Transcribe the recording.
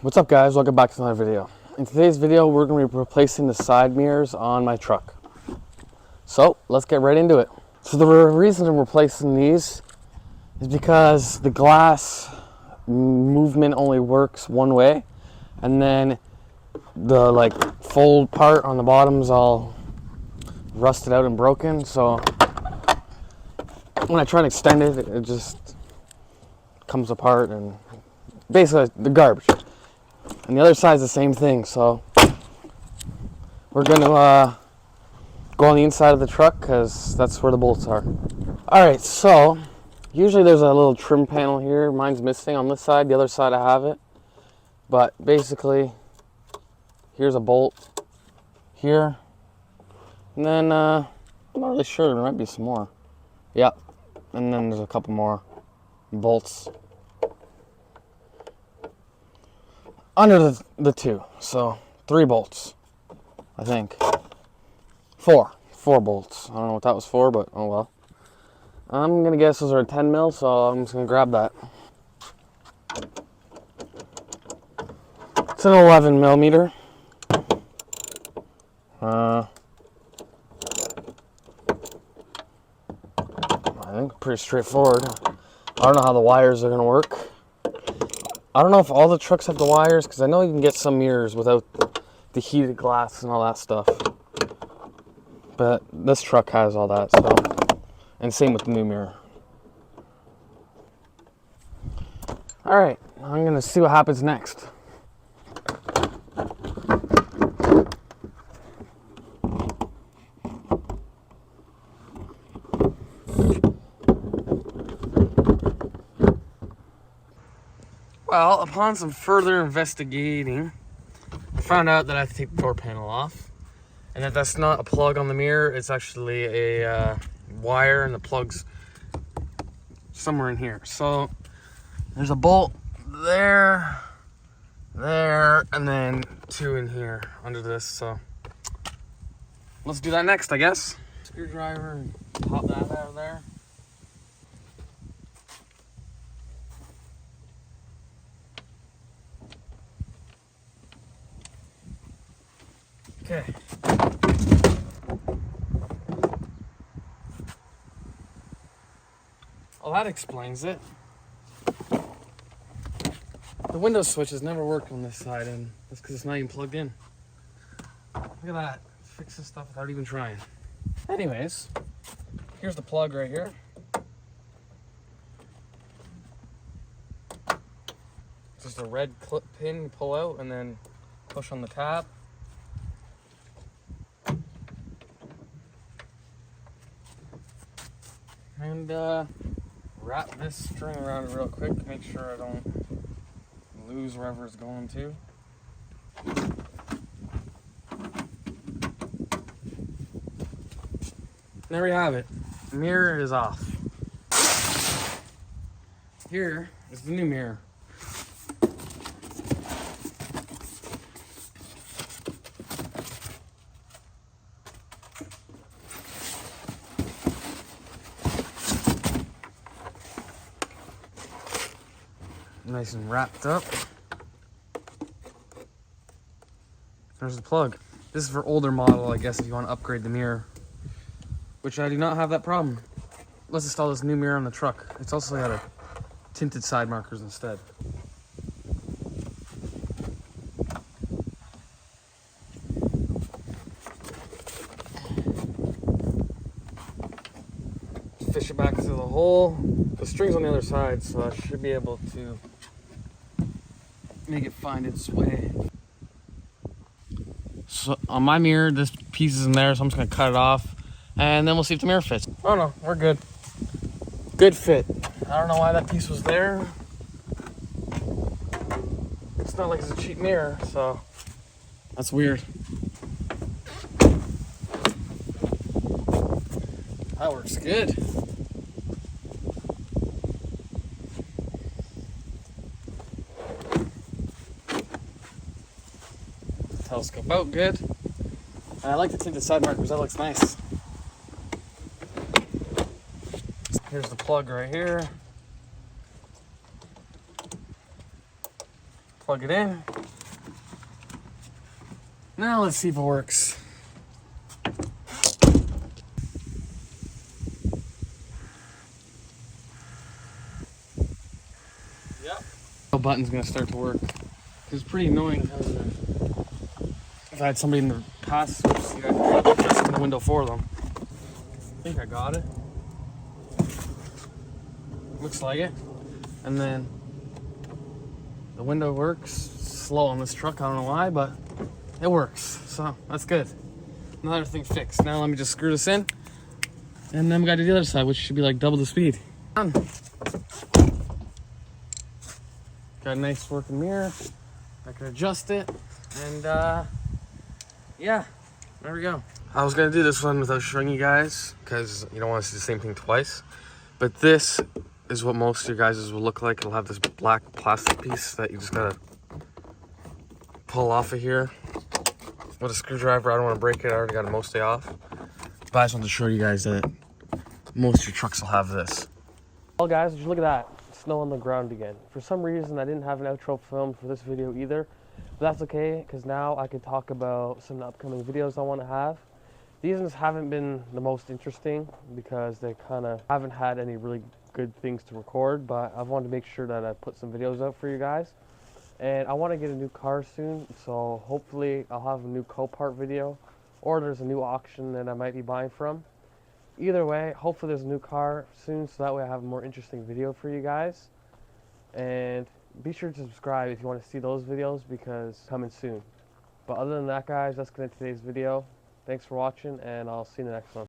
What's up, guys? Welcome back to another video. In today's video, we're going to be replacing the side mirrors on my truck. So let's get right into it. So the reason I'm replacing these is because the glass movement only works one way, and then the fold part on the bottom's all rusted out and broken. So when I try to extend it, it just comes apart and basically the garbage. And the other side's the same thing, so we're going to go on the inside of the truck because that's where the bolts are. Alright, so usually there's a little trim panel here. Mine's missing on this side. The other side I have it. But basically, here's a bolt here. And then, I'm not really sure. There might be some more. Yep. And then there's a couple more bolts under the two. So 3 bolts, I think. 4 bolts. I don't know what that was for, but oh well. I'm gonna guess those are 10 mil, so I'm just gonna grab that. It's an 11 millimeter. I think pretty straightforward. I don't know how the wires are gonna work. I don't know if all the trucks have the wires, because I know you can get some mirrors without the heated glass and all that stuff. But this truck has all that, so. And same with the new mirror. Alright, I'm gonna see what happens next. Well, upon some further investigating, I found out that I have to take the door panel off, and that that's not a plug on the mirror. It's actually a wire, and the plug's somewhere in here. So there's a bolt there, and then 2 in here under this. So let's do that next, I guess. Screwdriver and pop that out of there. Okay. Well, that explains it. The window switch has never worked on this side, and that's because it's not even plugged in. Look at that. Fix this stuff without even trying. Anyways, here's the plug right here. Just a red clip pin you pull out and then push on the tab. And wrap this string around it real quick, make sure I don't lose wherever it's going to. There we have it. The mirror is off. Here is the new mirror. Nice and wrapped up. There's the plug. This is for older model, I guess, if you want to upgrade the mirror. Which I do not have that problem. Let's install this new mirror on the truck. It's also got a tinted side markers instead. Fish it back through the hole. The string's on the other side, so I should be able to make it find its way. So on my mirror, this piece is in there, so I'm just gonna cut it off, and then we'll see if the mirror fits. Oh no, we're good. Good fit. I don't know why that piece was there. It's not like it's a cheap mirror, so that's weird. That works good. Telescope out good. And I like the tinted side markers, that looks nice. Here's the plug right here. plug it in. Now let's see if it works. Yep. The button's gonna start to work. It's pretty annoying if I had somebody in the passenger seat, I'd press in the window for them. I think I got it. Looks like it. And then the window works. Slow on this truck, I don't know why, but it works. So that's good. Another thing fixed. Now let me just screw this in. And then we got to do the other side, which should be like double the speed. Done. Got a nice working mirror. I can adjust it. And yeah, there we go. I was gonna do this one without showing you guys because you don't want to see the same thing twice. But this is what most of your guys' will look like. It'll have this black plastic piece that you just gotta pull off of here with a screwdriver. I don't want to break it. I already got it mostly off. But I just wanted to show you guys that most of your trucks will have this. Well guys, just look at that. Snow on the ground again. For some reason I didn't have an outro filmed for this video either. But that's okay, because now I can talk about some upcoming videos I want to have. These ones haven't been the most interesting because they kind of haven't had any really good things to record, but I wanted to make sure that I put some videos out for you guys. And I want to get a new car soon, so hopefully I'll have a new Copart video, or there's a new auction that I might be buying from. Either way, hopefully there's a new car soon, so that way I have a more interesting video for you guys. And be sure to subscribe if you want to see those videos, because coming soon. But other than that guys, that's going to today's video. Thanks for watching, and I'll see you in the next one.